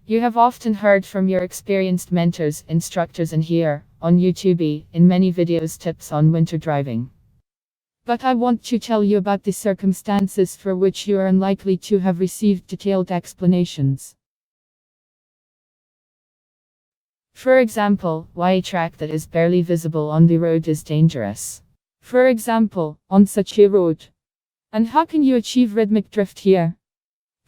You have often heard from your experienced mentors, instructors, and here, on YouTube, in many videos, tips on winter driving. But I want to tell you about the circumstances for which you are unlikely to have received detailed explanations. For example, why a track that is barely visible on the road is dangerous. For example, on such a road. And how can you achieve rhythmic drift here?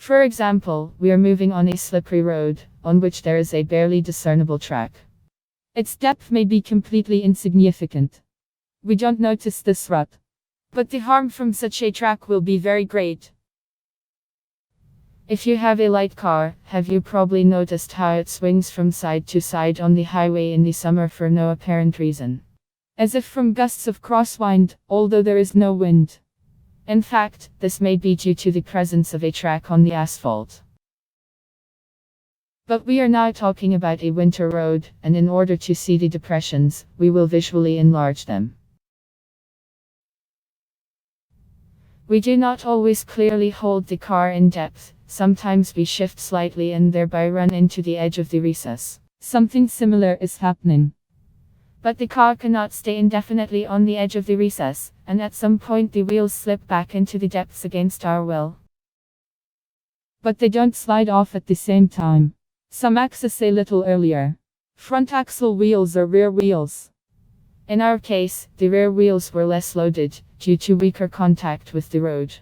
For example, we are moving on a slippery road, on which there is a barely discernible track. Its depth may be completely insignificant. We don't notice this rut. But the harm from such a track will be very great. If you have a light car, have you probably noticed how it swings from side to side on the highway in the summer for no apparent reason? As if from gusts of crosswind, although there is no wind. In fact, this may be due to the presence of a track on the asphalt. But we are now talking about a winter road, and in order to see the depressions, we will visually enlarge them. We do not always clearly hold the car in depth, sometimes we shift slightly and thereby run into the edge of the recess. Something similar is happening. But the car cannot stay indefinitely on the edge of the recess, and at some point the wheels slip back into the depths against our will. But they don't slide off at the same time. Some access a little earlier. Front axle wheels or rear wheels. In our case, the rear wheels were less loaded, due to weaker contact with the road.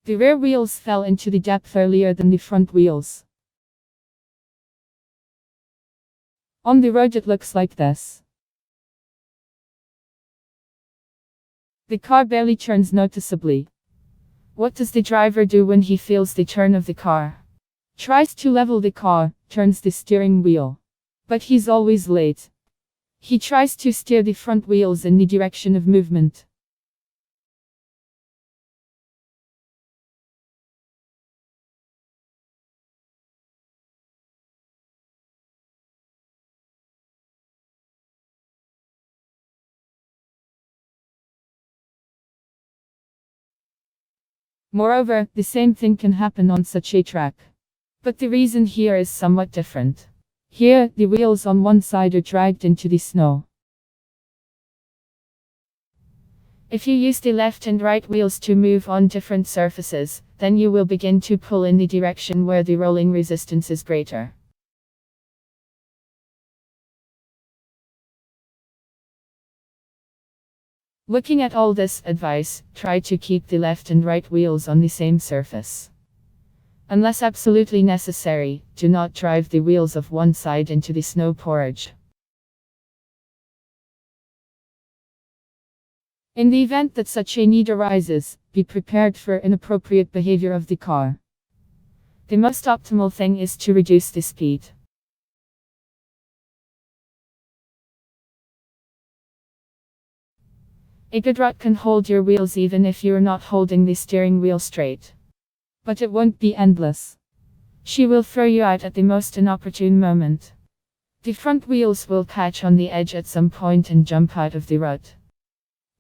The rear wheels fell into the depth earlier than the front wheels. On the road it looks like this. The car barely turns noticeably. What does the driver do when he feels the turn of the car? Tries to level the car, turns the steering wheel. But he's always late. He tries to steer the front wheels in the direction of movement. Moreover, the same thing can happen on such a track. But the reason here is somewhat different. Here, the wheels on one side are dragged into the snow. If you use the left and right wheels to move on different surfaces, then you will begin to pull in the direction where the rolling resistance is greater. Looking at all this advice, try to keep the left and right wheels on the same surface. Unless absolutely necessary, do not drive the wheels of one side into the snow porridge. In the event that such a need arises, be prepared for inappropriate behavior of the car. The most optimal thing is to reduce the speed. A good rut can hold your wheels even if you're not holding the steering wheel straight. But it won't be endless. She will throw you out at the most inopportune moment. The front wheels will catch on the edge at some point and jump out of the rut.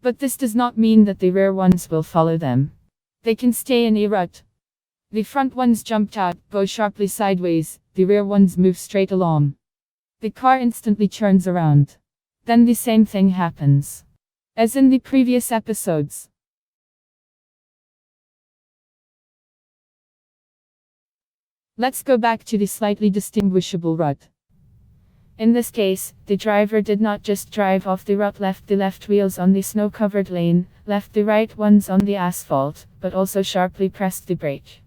But this does not mean that the rear ones will follow them. They can stay in a rut. The front ones jumped out, go sharply sideways, the rear ones move straight along. The car instantly turns around. Then the same thing happens. As in the previous episodes. Let's go back to the slightly distinguishable rut. In this case, the driver did not just drive off the rut, left the left wheels on the snow-covered lane, left the right ones on the asphalt, but also sharply pressed the brake,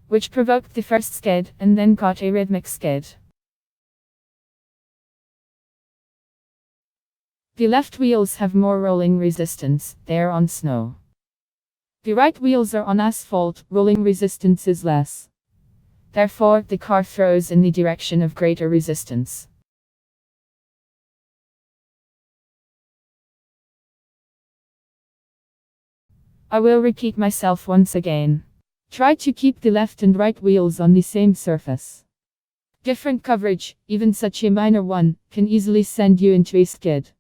which provoked the first skid, and then got a rhythmic skid. The left wheels have more rolling resistance, they are on snow. The right wheels are on asphalt, rolling resistance is less. Therefore, the car throws in the direction of greater resistance. I will repeat myself once again. Try to keep the left and right wheels on the same surface. Different coverage, even such a minor one, can easily send you into a skid.